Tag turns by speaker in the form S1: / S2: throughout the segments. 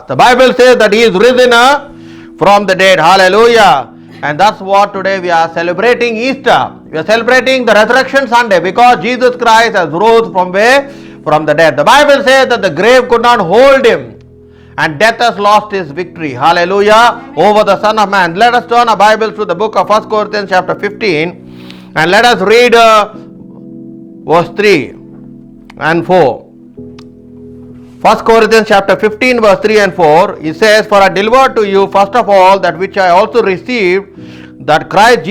S1: The Bible says that He is risen from the dead. Hallelujah. And that's what today we are celebrating Easter. We are celebrating the Resurrection Sunday because Jesus Christ has rose from where? From the dead. The Bible says that the grave could not hold Him and death has lost its victory. Hallelujah. Over the Son of Man. Let us turn our Bibles to the book of 1 Corinthians chapter 15 and let us read verse 3 and 4. 1 Corinthians chapter 15 verse 3 and 4, it says, "For I delivered to you first of all that which I also received, that Christ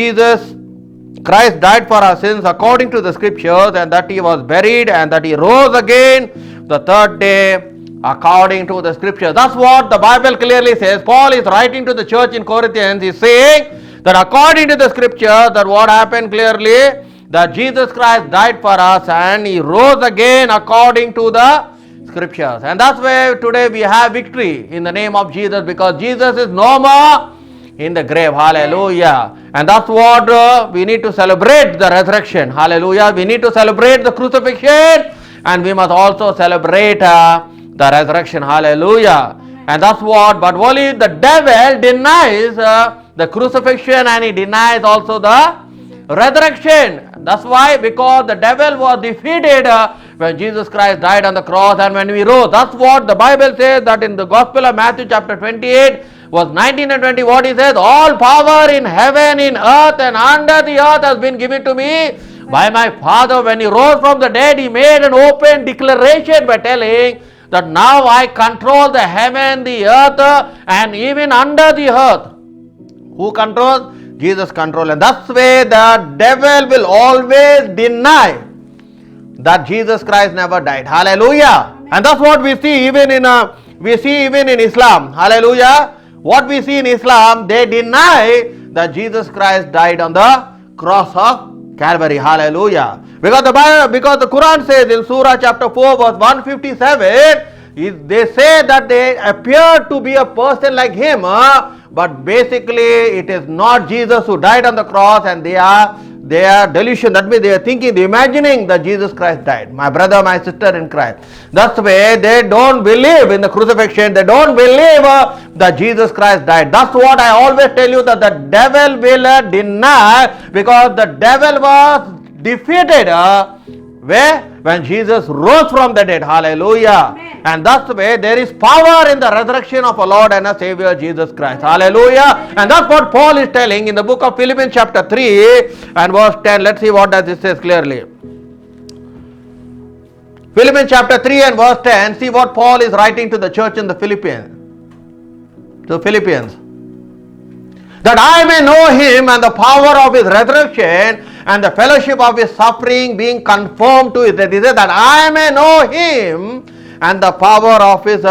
S1: died for our sins according to the scriptures, and that He was buried, and that He rose again the third day according to the scriptures." That's what the Bible clearly says. Paul is writing to the church in Corinthians. He is saying that according to the scriptures, that what happened clearly, that Jesus Christ died for us and He rose again according to the scriptures. And that's why today we have victory in the name of Jesus, because Jesus is no more in the grave. Hallelujah. And that's what we need to celebrate, the resurrection. Hallelujah. We need to celebrate the crucifixion and we must also celebrate the resurrection. Hallelujah. And that's what, but only the devil denies the crucifixion and he denies also the resurrection. That's why, because the devil was defeated when Jesus Christ died on the cross and when we rose. That's what the Bible says, that in the Gospel of Matthew chapter 28 verse 19 and 20, what he says, "All power in heaven, in earth and under the earth has been given to me by my Father." When He rose from the dead, He made an open declaration by telling that now I control the heaven, the earth and even under the earth. Who controls? Jesus controls. And that's why the devil will always deny that Jesus Christ never died. Hallelujah. And that's what we see even in Islam. Hallelujah. What we see in Islam, they deny that Jesus Christ died on the cross of Calvary. Hallelujah. Because the Quran says in Surah chapter 4 verse 157, they say that they appear to be a person like Him, but basically it is not Jesus who died on the cross, and they are delusion. That means they are thinking, they are imagining that Jesus Christ died. My brother, my sister in Christ. That's why they don't believe in the crucifixion. They don't believe that Jesus Christ died. That's what I always tell you, that the devil will deny, because the devil was defeated where? When Jesus rose from the dead. Hallelujah. Amen. And that's the way there is power in the resurrection of our Lord and our Savior Jesus Christ. Hallelujah. Amen. And that's what Paul is telling in the book of Philippians chapter 3 and verse 10. Let's see what does it says clearly. Philippians chapter 3 and verse 10. See what Paul is writing to the church in the Philippians. To Philippians. That I may know Him and the power of His resurrection and the fellowship of His suffering, being conformed to His death. He said that I may know Him and the power of His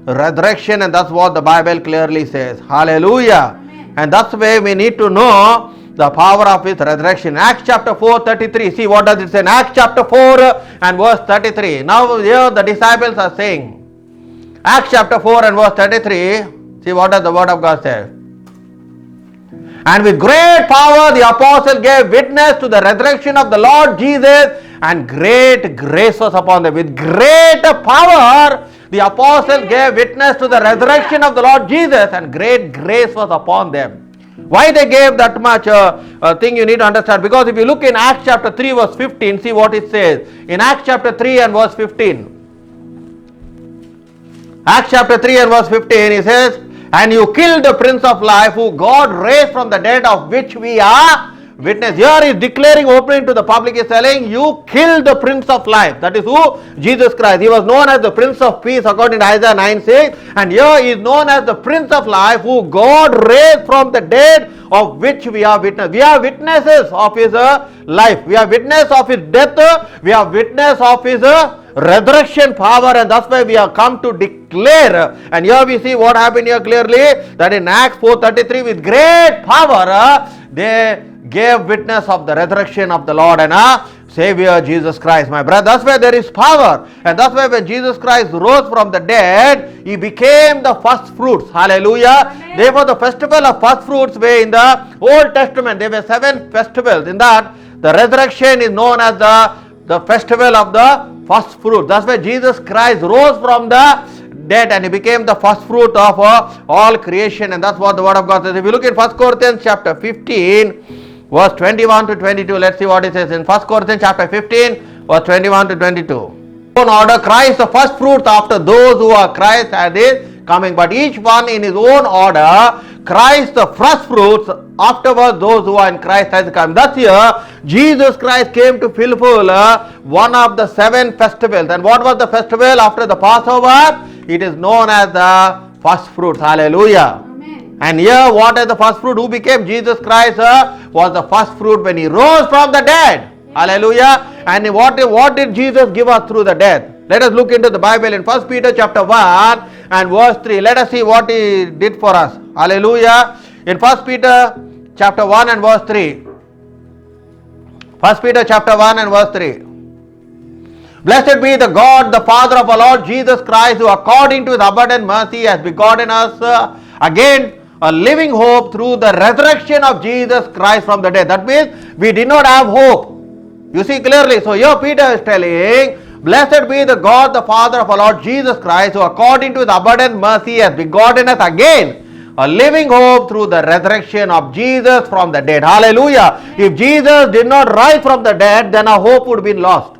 S1: resurrection, and that's what the Bible clearly says. Hallelujah. Amen. And that's why we need to know the power of His resurrection. Acts chapter 4:33. See what does it say in Acts chapter 4 and verse 33. Now here the disciples are saying, Acts chapter 4 and verse 33. See what does the word of God say. "And with great power the apostle gave witness to the resurrection of the Lord Jesus, and great grace was upon them." With great power the apostle gave witness to the resurrection of the Lord Jesus, and great grace was upon them. Why they gave that much thing, you need to understand. Because if you look in Acts chapter 3 verse 15, see what it says. In Acts chapter 3 and verse 15. Acts chapter 3 and verse 15, he says, and you killed the Prince of Life, who God raised from the dead, of which we are witness. Here he is declaring, opening to the public, he is telling, you killed the Prince of Life. That is who? Jesus Christ. He was known as the Prince of Peace according to Isaiah 9:6. And here he is known as the Prince of Life, who God raised from the dead, of which we are witnesses. We are witnesses of his life. We are witnesses of his death. We are witnesses of his resurrection power, and that's why we have come to declare. And here we see what happened here clearly, that in Acts 4:33, with great power they gave witness of the resurrection of the Lord and our Savior Jesus Christ. My brother, that's why there is power, and that's why when Jesus Christ rose from the dead, he became the first fruits. Hallelujah. Amen. Therefore the festival of first fruits were in the Old Testament. There were 7 festivals. In that, the resurrection is known as the festival of the first fruit. That's why Jesus Christ rose from the dead and he became the first fruit of all creation, and that's what the word of God says. If you look in 1 Corinthians chapter 15 verse 21 to 22, let's see what it says in 1 Corinthians chapter 15 verse 21 to 22. In order, Christ the first fruits after those who are Christ at his coming, but each one in his own order. Christ the first fruits, afterwards those who are in Christ has come. Thus here Jesus Christ came to fulfill one of the 7 festivals. And what was the festival after the Passover? It is known as the first fruits. Hallelujah. Amen. And here what is the first fruit? Who became? Jesus Christ was the first fruit when he rose from the dead. Amen. Hallelujah. And what did Jesus give us through the death? Let us look into the Bible in 1 Peter chapter 1 and verse 3. Let us see what he did for us. Hallelujah. In 1 Peter chapter 1 and verse 3. 1 Peter chapter 1 and verse 3. Blessed be the God, the Father of our Lord Jesus Christ, who according to his abundant mercy has begotten us again a living hope through the resurrection of Jesus Christ from the dead. That means we did not have hope. You see clearly. So here Peter is telling, blessed be the God, the Father of our Lord Jesus Christ, who according to his abundant mercy has begotten us again a living hope through the resurrection of Jesus from the dead. Hallelujah. If Jesus did not rise from the dead, then our hope would have been lost.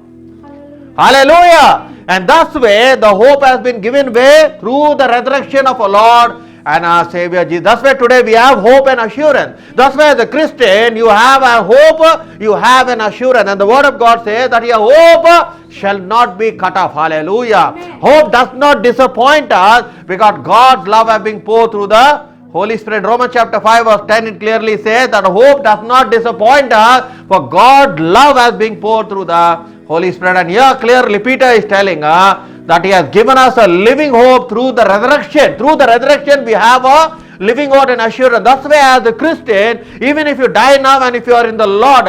S1: Hallelujah. And thus way the hope has been given way through the resurrection of our Lord and our Savior Jesus. That's why today we have hope and assurance. That's why as a Christian you have a hope, you have an assurance. And the word of God says that your hope shall not be cut off. Hallelujah. Amen. Hope does not disappoint us because God's love has been poured through the Holy Spirit. Romans chapter 5 verse 10, it clearly says that hope does not disappoint us, for God's love has been poured through the Holy Spirit. And here clearly Peter is telling that he has given us a living hope through the resurrection. Through the resurrection we have a living hope and assurance. That's why as a Christian, even if you die now and if you are in the Lord,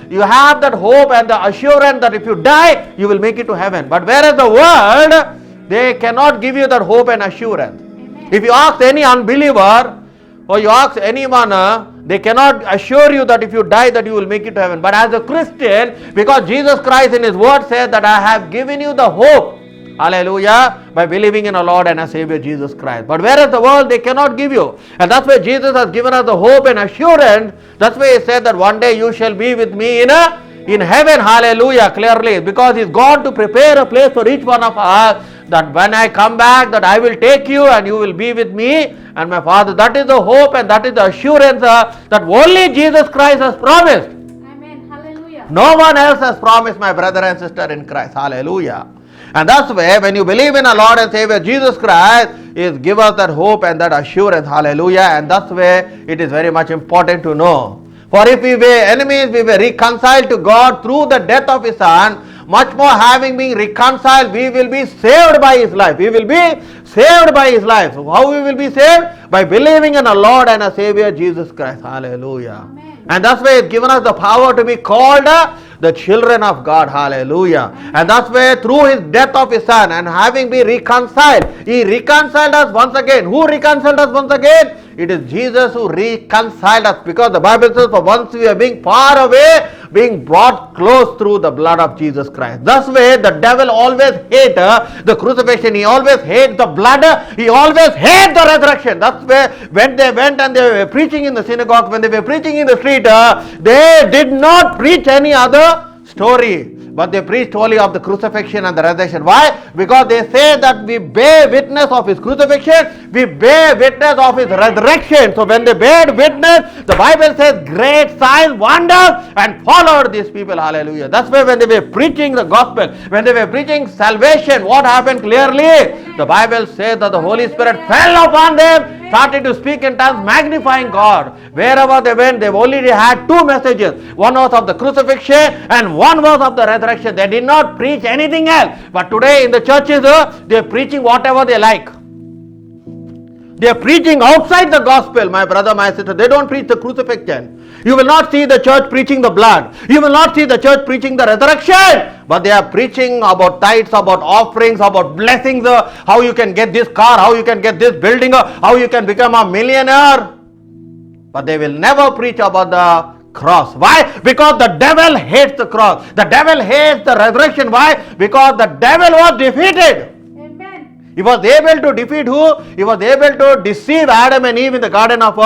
S1: you have that hope and the assurance that if you die, you will make it to heaven. But whereas the world, they cannot give you that hope and assurance. Amen. If you ask any unbeliever or you ask anyone, they cannot assure you that if you die that you will make it to heaven. But as a Christian, because Jesus Christ in his word said that I have given you the hope, hallelujah, by believing in our Lord and our Savior Jesus Christ. But whereas the world, they cannot give you. And that's why Jesus has given us the hope and assurance. That's why he said that one day you shall be with me in heaven. Hallelujah, clearly. Because he's gone to prepare a place for each one of us, that when I come back, that I will take you and you will be with me and my Father. That is the hope and that is the assurance that only Jesus Christ has promised. Amen. Hallelujah. No one else has promised, my brother and sister in Christ. Hallelujah. And that's why when you believe in our Lord and Savior Jesus Christ, is give us that hope and that assurance. Hallelujah. And that's why it is very much important to know. For if we were enemies, we were reconciled to God through the death of his Son. Much more, having been reconciled, we will be saved by his life. We will be saved by his life. So how we will be saved? By believing in our Lord and our Savior Jesus Christ. Hallelujah. Amen. And that's why it's given us the power to be called the children of God. Hallelujah. And that's why through his death of his Son and having been reconciled, he reconciled us once again. Who reconciled us once again? It is Jesus who reconciled us, because the Bible says for once we are being far away, being brought close through the blood of Jesus Christ. Thus way, the devil always hates the crucifixion. He always hates the blood. He always hates the resurrection. That's why when they went and they were preaching in the synagogue, when they were preaching in the street, they did not preach any other story, but they preached only of the crucifixion and the resurrection. Why? Because they say that we bear witness of his crucifixion, we bear witness of his resurrection. So when they bear witness, the Bible says great signs, wonders, and followed these people. Hallelujah. That's why when they were preaching the gospel, when they were preaching salvation, what happened clearly? The Bible says that the Holy Spirit fell upon them, started to speak in tongues, magnifying God. Wherever they went, they only had two messages. One was of the crucifixion and one was of the resurrection. They did not preach anything else. But today in the churches, they are preaching whatever they like. They are preaching outside the gospel, my brother, my sister. They don't preach the crucifixion. You will not see the church preaching the blood. You will not see the church preaching the resurrection. But they are preaching about tithes, about offerings, about blessings, how you can get this car, how you can get this building, how you can become a millionaire. But they will never preach about the cross. Why? Because the devil hates the cross. The devil hates the resurrection. Why? Because the devil was defeated. Amen. He was able to defeat who? He was able to deceive Adam and Eve in the Garden of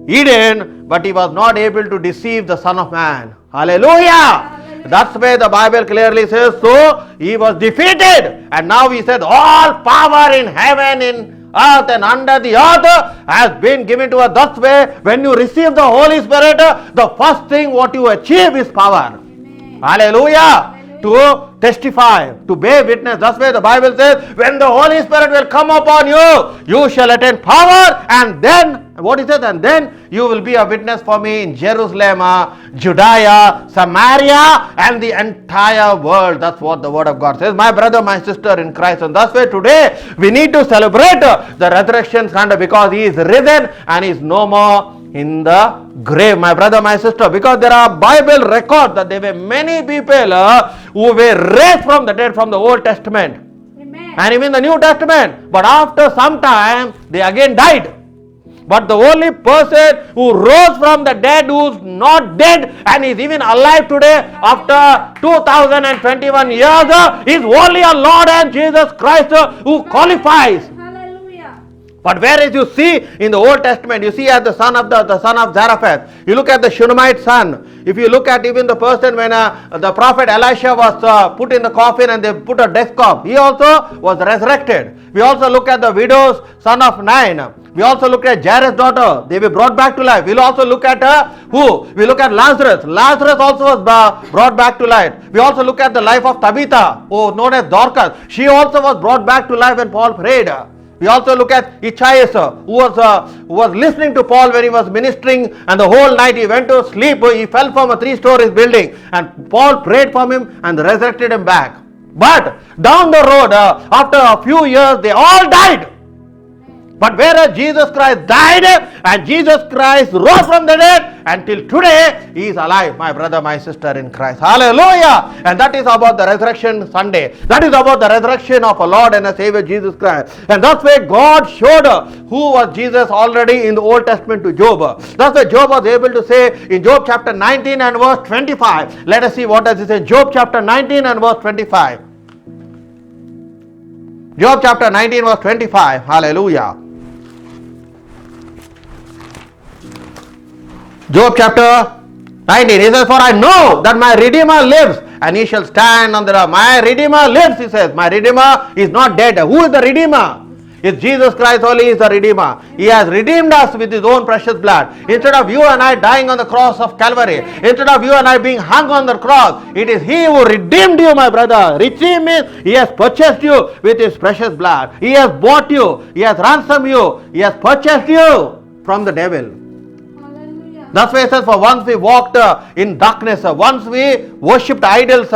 S1: Eden, but he was not able to deceive the Son of Man. Hallelujah. That's why the Bible clearly says, so he was defeated. And now he said, all power in heaven, in earth and under the earth has been given to us. That's way, when you receive the Holy Spirit, the first thing what you achieve is power. Amen. Hallelujah. To testify, to bear witness. That's why the Bible says, when the Holy Spirit will come upon you, you shall attain power, and then, what is it? And then you will be a witness for me in Jerusalem, Judea, Samaria, and the entire world. That's what the word of God says. My brother, my sister in Christ. And that's why today we need to celebrate the resurrection Sunday, because he is risen and he is no more in the grave, my brother, my sister. Because there are Bible records that there were many people who were raised from the dead from the Old Testament. Amen. And even the New Testament. But after some time, they again died. But the only person who rose from the dead, who's not dead and is even alive today after 2021 years, is only our Lord and Jesus Christ who qualifies. But whereas you see in the Old Testament, you see as the son of Zarephath, you look at the Shunammite son. If you look at even the person when the prophet Elisha was put in the coffin and they put a death corpse, he also was resurrected. We also look at the widow's son of Nain. We also look at Jairus' daughter. They were brought back to life. We'll also look at who? We look at Lazarus. Lazarus also was brought back to life. We also look at the life of Tabitha, who known as Dorcas. She also was brought back to life when Paul prayed. We also look at Ichaias, who was listening to Paul when he was ministering, and the whole night he went to sleep. He fell from a 3-story building, and Paul prayed for him and resurrected him back. But down the road, after a few years, they all died. But whereas Jesus Christ died and Jesus Christ rose from the dead, until today he is alive, my brother, my sister in Christ. Hallelujah. And that is about the resurrection Sunday. That is about the resurrection of our Lord and our Savior Jesus Christ. And that's why God showed who was Jesus already in the Old Testament to Job. That's why Job was able to say in Job chapter 19 and verse 25. Let us see what does it say. Job chapter 19 and verse 25. Job chapter 19 verse 25. Hallelujah. Job chapter 19, he says, for I know that my Redeemer lives, and he shall stand on the earth. My Redeemer lives, he says. My Redeemer is not dead. Who is the Redeemer? It's Jesus Christ only is the Redeemer. He has redeemed us with his own precious blood. Instead of you and I dying on the cross of Calvary, instead of you and I being hung on the cross, it is he who redeemed you, my brother. Redeemed means he has purchased you with his precious blood. He has bought you. He has ransomed you. He has purchased you from the devil. That's why it says, for once we walked in darkness, once we worshipped idols,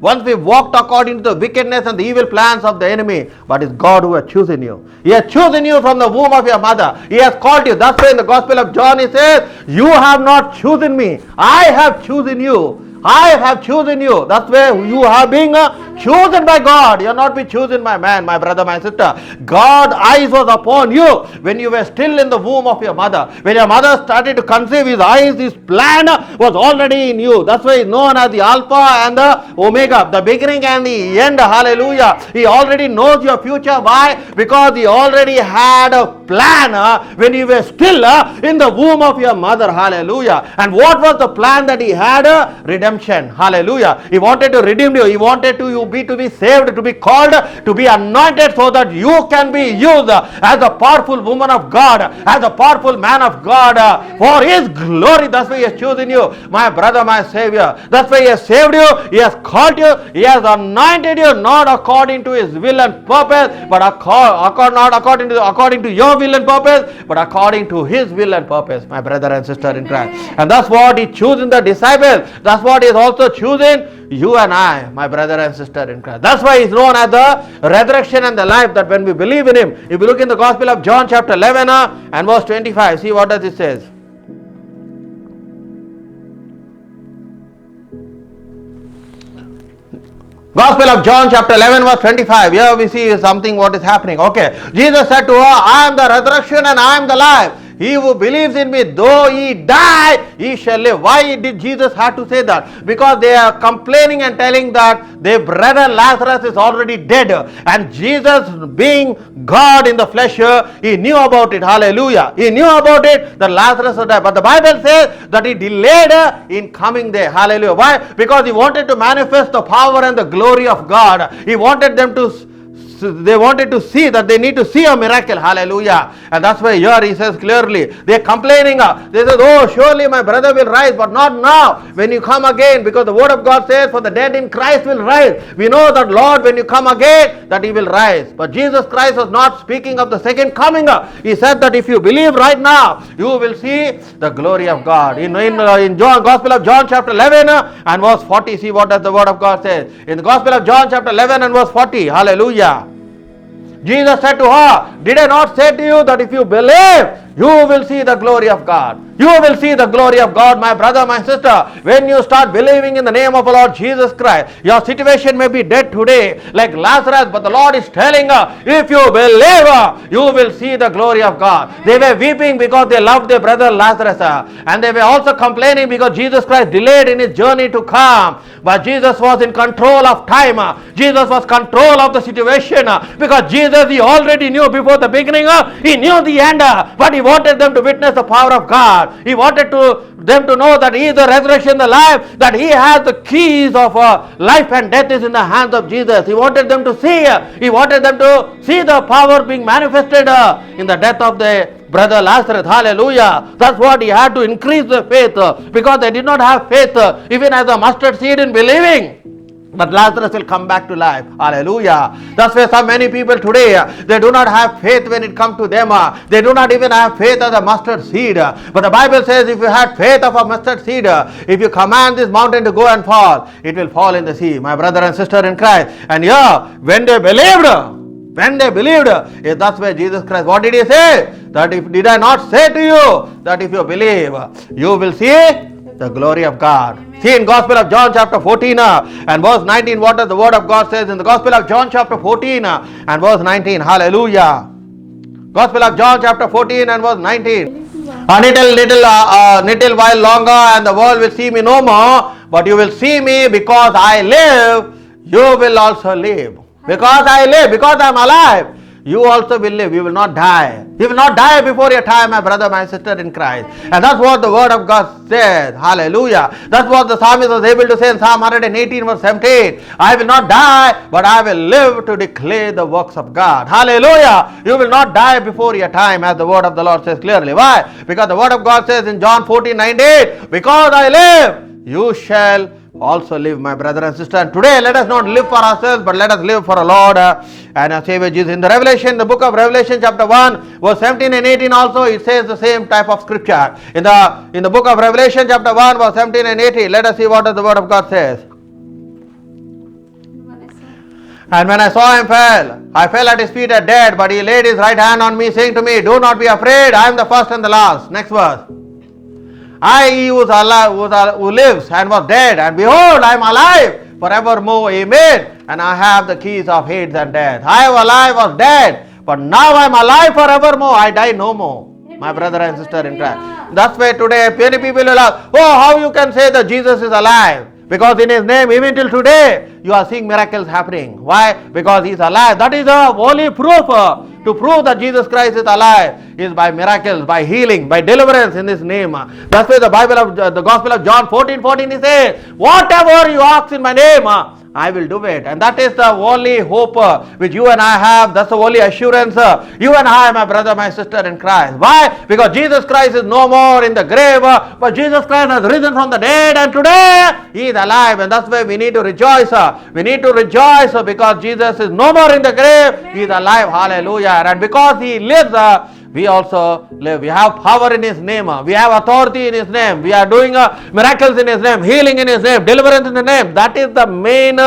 S1: once we walked according to the wickedness and the evil plans of the enemy. But it's God who has chosen you. He has chosen you from the womb of your mother. He has called you. That's why in the Gospel of John he says, you have not chosen me. I have chosen you. I have chosen you. That's where you have been chosen by God. You are not been chosen by man, my brother, my sister. God's eyes was upon you when you were still in the womb of your mother. When your mother started to conceive, his eyes, his plan was already in you. That's why he's known as the Alpha and the Omega, the beginning and the end. Hallelujah. He already knows your future. Why? Because he already had a plan when you were still in the womb of your mother. Hallelujah. And what was the plan that he had? Redemption. Hallelujah. He wanted to redeem you. He wanted to be saved, to be called, to be anointed, so that you can be used as a powerful woman of God, as a powerful man of God for his glory. That's why he has chosen you, my brother, my savior. That's why he has saved you. He has called you. He has anointed you, not according to his will and purpose, but not according to your will and purpose, but according to his will and purpose, my brother and sister in Christ. And that's what he chosen the disciples. That's what he is also choosing you and I, my brother and sister in Christ. That's why he is known as the resurrection and the life, that when we believe in him. If you look in the Gospel of John chapter 11 and verse 25, see what does it says. Gospel of John chapter 11 verse 25. Here we see something what is happening. Okay. Jesus said to her, I am the resurrection and I am the life. He who believes in me, though he die, he shall live. Why did Jesus have to say that? Because they are complaining and telling that their brother Lazarus is already dead. And Jesus, being God in the flesh, he knew about it. Hallelujah. He knew about it that Lazarus would die. But the Bible says that he delayed in coming there. Hallelujah. Why? Because he wanted to manifest the power and the glory of God. He wanted them to they wanted to see that they need to see a miracle. Hallelujah. And that's why here he says clearly, they're complaining. They said, oh, surely my brother will rise, but not now, when you come again, because the word of God says, for the dead in Christ will rise. We know that, Lord, when you come again, that he will rise. But Jesus Christ was not speaking of the second coming. He said that if you believe right now, you will see the glory of God. In John, Gospel of John chapter 11 and verse 40, see what does the word of God says. In the Gospel of John chapter 11 and verse 40, hallelujah. Jesus said to her, did I not say to you that if you believe, you will see the glory of God? You will see the glory of God, my brother, my sister. When you start believing in the name of the Lord Jesus Christ, your situation may be dead today, like Lazarus, but the Lord is telling her, if you believe, you will see the glory of God. They were weeping because they loved their brother Lazarus, and they were also complaining because Jesus Christ delayed in his journey to come. But Jesus was in control of time. Jesus was control of the situation, because Jesus, he already knew before the beginning, he knew the end, but he wanted them to witness the power of God. He wanted them to know that he is the resurrection, the life, that he has the keys of life and death is in the hands of Jesus. He wanted them to see, the power being manifested in the death of the brother Lazarus. Hallelujah. That's what he had to increase the faith, because they did not have faith even as a mustard seed in believing. But Lazarus will come back to life. Hallelujah. That's why so many people today, they do not have faith when it comes to them. They do not even have faith as a mustard seed. But the Bible says if you had faith of a mustard seed, if you command this mountain to go and fall, it will fall in the sea. My brother and sister in Christ. And here, when they believed, that's where Jesus Christ, what did he say? That did I not say to you that if you believe, you will see the glory of God. See in Gospel of John chapter 14 and verse 19, what does the word of God says in the Gospel of John chapter 14 and verse 19. Hallelujah. Gospel of John chapter 14 and verse 19. A little while longer and the world will see me no more, but you will see me, because I live, you will also live. Because I live, because I am alive, you also will live. You will not die. You will not die before your time, my brother, my sister in Christ. And that's what the word of God says. Hallelujah. That's what the psalmist was able to say in Psalm 118 verse 17. I will not die, but I will live to declare the works of God. Hallelujah. You will not die before your time, as the word of the Lord says clearly. Why? Because the word of God says in John 14:98, because I live, you shall also live, my brother and sister. And today let us not live for ourselves, but let us live for our Lord and our Savior Jesus. In the Revelation, the book of Revelation chapter 1 verse 17 and 18 also, it says the same type of scripture. In the book of Revelation chapter 1 verse 17 and 18, let us see what the word of God says. And when I saw him I fell at his feet as dead, but he laid his right hand on me, saying to me, do not be afraid, I am the first and the last. Next verse. I, he who lives and was dead, and behold, I am alive forevermore. Amen. and I have the keys of Hades and death. I was dead, but now I am alive forevermore. I die no more. My brother and sister in Christ. That's why today many people will ask, oh, how you can say that Jesus is alive? Because in His name, even till today, you are seeing miracles happening. Why? Because He is alive. That is the only proof. To prove that Jesus Christ is alive is by miracles, by healing, by deliverance in His name. That's why the Gospel of John 14:14 He says, whatever you ask in my name, I will do it. And that is the only hope which you and I have. That's the only assurance you and I, my brother, my sister in Christ. Why? Because Jesus Christ is no more in the grave, but Jesus Christ has risen from the dead, and today He is alive. And that's why we need to rejoice. We need to rejoice because Jesus is no more in the grave. He is alive. Hallelujah. And because He lives, we also live. We have power in His name. We have authority in His name. We are doing miracles in His name, healing in His name, deliverance in His name. That is the main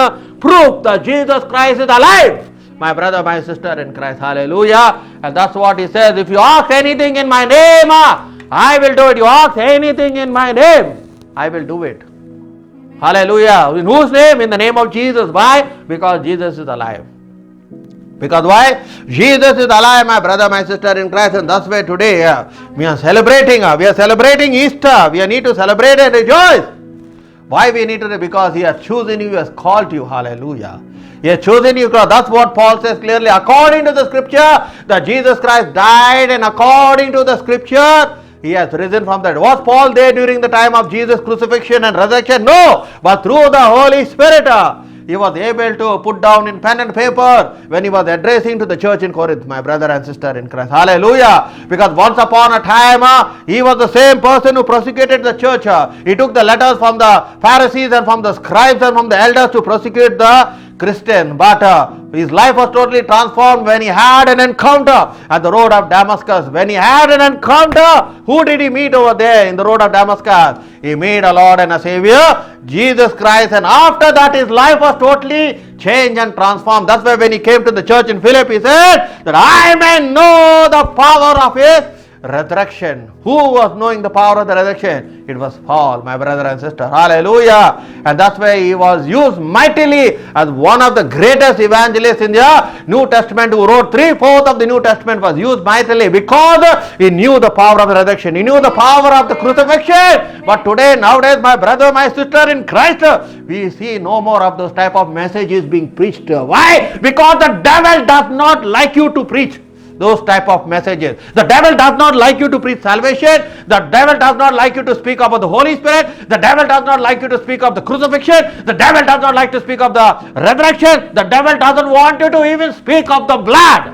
S1: proof that Jesus Christ is alive. My brother, my sister in Christ. Hallelujah. And that's what He says. If you ask anything in my name, I will do it. You ask anything in my name, I will do it. Hallelujah. In whose name? In the name of Jesus. Why? Because Jesus is alive. Because why? Jesus is alive, my brother, my sister in Christ, and that's why today we are celebrating. We are celebrating Easter. We need to celebrate and rejoice. Why we need to? Because He has chosen you, He has called you. Hallelujah. He has chosen you. That's what Paul says clearly. According to the scripture, that Jesus Christ died, and according to the scripture, He has risen from that. Was Paul there during the time of Jesus' crucifixion and resurrection? No. But through the Holy Spirit, he was able to put down in pen and paper when he was addressing to the church in Corinth, my brother and sister in Christ. Hallelujah. Because once upon a time, he was the same person who prosecuted the church. He took the letters from the Pharisees and from the scribes and from the elders to prosecute the Christian, but his life was totally transformed when he had an encounter at the road of Damascus. When he had an encounter, who did he meet over there in the road of Damascus? He met a Lord and a Savior, Jesus Christ, and after that his life was totally changed and transformed. That's why when he came to the church in Philippi, he said that I may know the power of His resurrection. Who was knowing the power of the resurrection? It was Paul, my brother and sister. Hallelujah. And that's why he was used mightily as one of the greatest evangelists in the New Testament, who wrote 3/4 of the New Testament, was used mightily because he knew the power of the resurrection. He knew the power of the crucifixion. But today, nowadays, my brother, my sister in Christ, we see no more of those type of messages being preached. Why? Because the devil does not like you to preach those type of messages. The devil does not like you to preach salvation. The devil does not like you to speak about the Holy Spirit. The devil does not like you to speak of the crucifixion. The devil does not like to speak of the resurrection. The devil doesn't want you to even speak of the blood.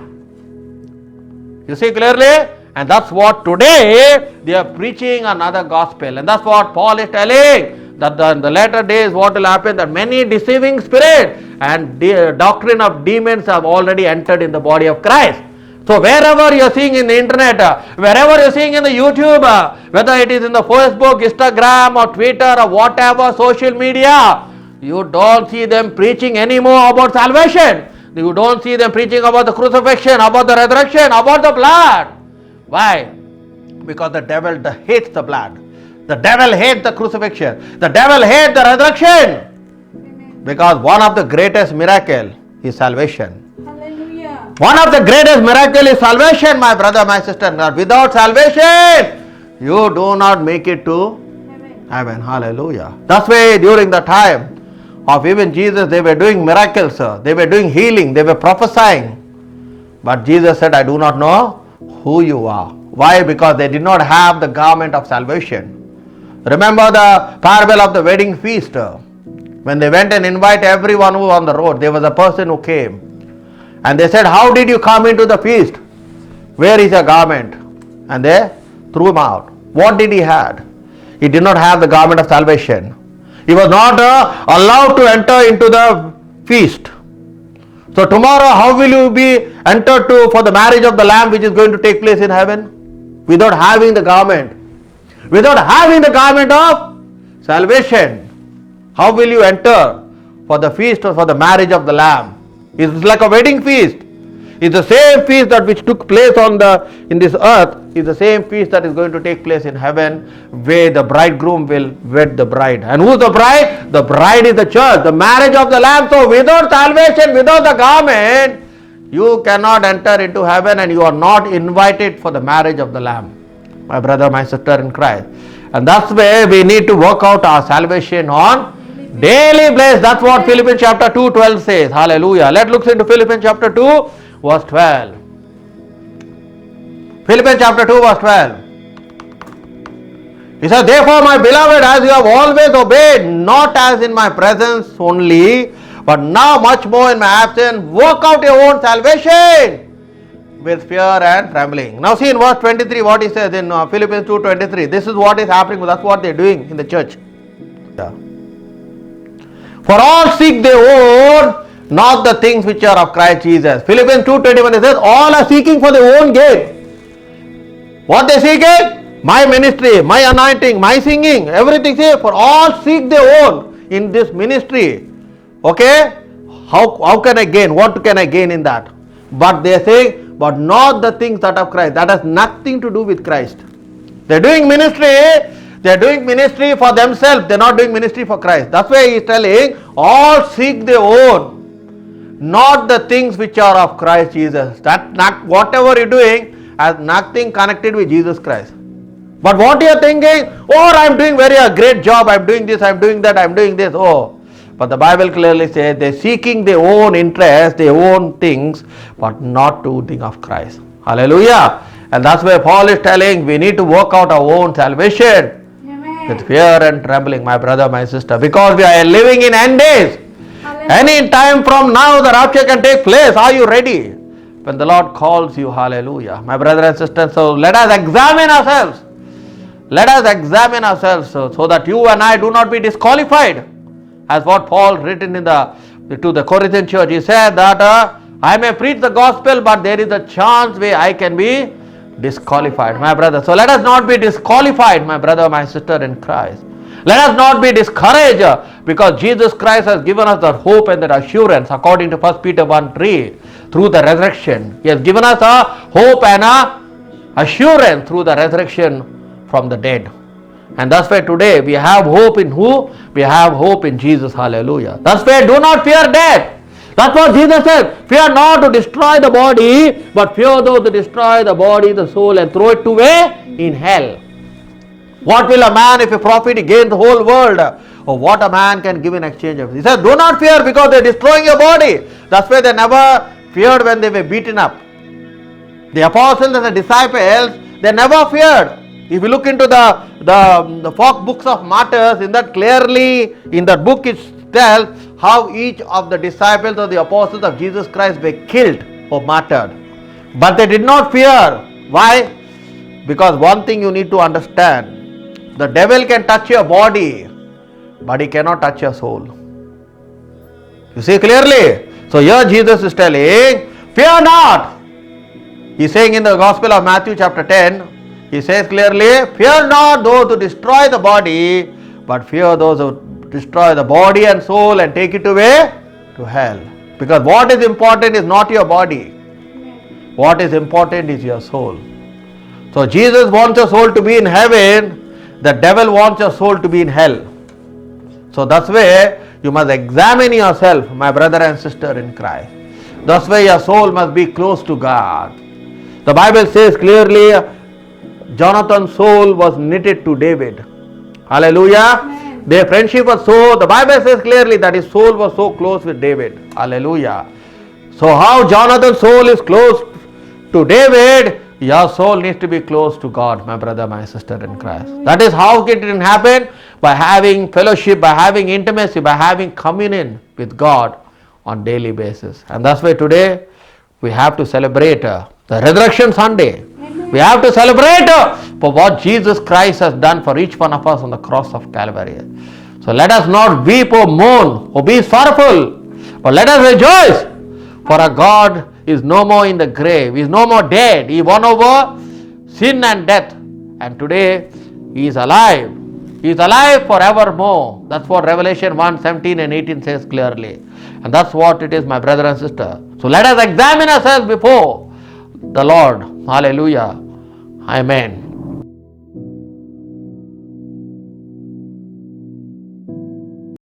S1: You see clearly? And that's what today they are preaching another gospel. And that's what Paul is telling, that in the latter days what will happen, that many deceiving spirits and doctrine of demons have already entered in the body of Christ. So wherever you are seeing in the internet, wherever you are seeing in the YouTube, whether it is in the Facebook, Instagram or Twitter or whatever social media, you don't see them preaching anymore about salvation. You don't see them preaching about the crucifixion, about the resurrection, about the blood. Why? Because the devil hates the blood. The devil hates the crucifixion. The devil hates the resurrection. Because one of the greatest miracles is salvation. One of the greatest miracles is salvation, my brother, my sister. Without salvation, you do not make it to heaven. Hallelujah. That's why during the time of even Jesus, they were doing miracles. They were doing healing. They were prophesying. But Jesus said, I do not know who you are. Why? Because they did not have the garment of salvation. Remember the parable of the wedding feast. When they went and invited everyone who was on the road, there was a person who came. And they said, how did you come into the feast? Where is your garment? And they threw him out. What did he have? He did not have the garment of salvation. He was not allowed to enter into the feast. So tomorrow, how will you be entered for the marriage of the Lamb, which is going to take place in heaven? Without having the garment. Without having the garment of salvation. How will you enter for the feast or for the marriage of the Lamb? It's like a wedding feast. is the same feast that which took place in this earth is the same feast that is going to take place in heaven, where the bridegroom will wed the bride. And who is the bride? The bride is the church, the marriage of the Lamb. So without salvation, without the garment, you cannot enter into heaven, and you are not invited for the marriage of the Lamb. My brother, my sister in Christ. And that's where we need to work out our salvation on daily basis. That's what Philippians chapter 2:12 says. Hallelujah. Let's look into Philippians chapter 2 verse 12. Philippians chapter 2 verse 12. He says, therefore, my beloved, as you have always obeyed, not as in my presence only, but now much more in my absence, work out your own salvation with fear and trembling. Now see in verse 23 what he says in Philippians 2:23. This is what is happening. That's what they are doing in the church. Yeah. For all seek their own, not the things which are of Christ Jesus. Philippians 2:21 says, all are seeking for their own gain. What they seeking? My ministry, my anointing, my singing, everything. Say, for all seek their own in this ministry. Okay? How can I gain? What can I gain in that? But they say, but not the things that of Christ. That has nothing to do with Christ. They are doing ministry. They are doing ministry for themselves. They are not doing ministry for Christ. That's why he is telling, all seek their own, not the things which are of Christ Jesus. That whatever you are doing has nothing connected with Jesus Christ. But what you are thinking, oh, I am doing very a great job, I am doing this, I am doing that, I am doing this. Oh, but the Bible clearly says they are seeking their own interests, their own things, but not to think of Christ. Hallelujah. And that's why Paul is telling we need to work out our own salvation. Amen. With fear and trembling, my brother, my sister, because we are living in end days. Hallelujah. Any time from now the rapture can take place. Are you ready? When the Lord calls you, hallelujah. My brother and sister, so let us examine ourselves. Let us examine ourselves so that you and I do not be disqualified. As what Paul written to the Corinthian church, he said that I may preach the gospel, but there is a chance where I can be disqualified, my brother. So let us not be disqualified, my brother, my sister in Christ. Let us not be discouraged, because Jesus Christ has given us that hope and that assurance according to 1 Peter 1:3 through the resurrection. He has given us a hope and a assurance through the resurrection from the dead. And that's why today we have hope in who? We have hope in Jesus. Hallelujah. That's why do not fear death. That's what Jesus said. Fear not to destroy the body, but fear those to destroy the body, the soul, and throw it to where? In hell. What will a man if a prophet gain the whole world? Or what a man can give in exchange of it? He said, do not fear, because they are destroying your body. That's why they never feared when they were beaten up. The apostles and the disciples, they never feared. If you look into the four books of martyrs, in that clearly, in that book it tells how each of the disciples or the apostles of Jesus Christ were killed or martyred. But they did not fear. Why? Because one thing you need to understand, the devil can touch your body, but he cannot touch your soul. You see clearly? So here Jesus is telling, fear not. He is saying in the Gospel of Matthew chapter 10, he says clearly, fear not those who destroy the body, but fear those who destroy the body and soul and take it away to hell. Because what is important is not your body. What is important is your soul. So Jesus wants your soul to be in heaven, the devil wants your soul to be in hell. So that's why you must examine yourself, my brother and sister in Christ. That's why your soul must be close to God. The Bible says clearly, Jonathan's soul was knitted to David. Hallelujah. Amen. Their friendship was so, the Bible says clearly that his soul was so close with David. Hallelujah. So how Jonathan's soul is close to David, your soul needs to be close to God, my brother, my sister in Christ. That is how it can happen, by having fellowship, by having intimacy, by having communion with God on daily basis. And that's why today we have to celebrate the Resurrection Sunday. We have to celebrate for what Jesus Christ has done for each one of us on the cross of Calvary. So let us not weep or mourn or be sorrowful, but let us rejoice, for our God is no more in the grave. He is no more dead. He won over sin and death, and today He is alive He is alive forevermore. That's what Revelation 1:17 and 18 says clearly. And that's what it is, my brother and sister. So let us examine ourselves before the Lord. Hallelujah. Amen.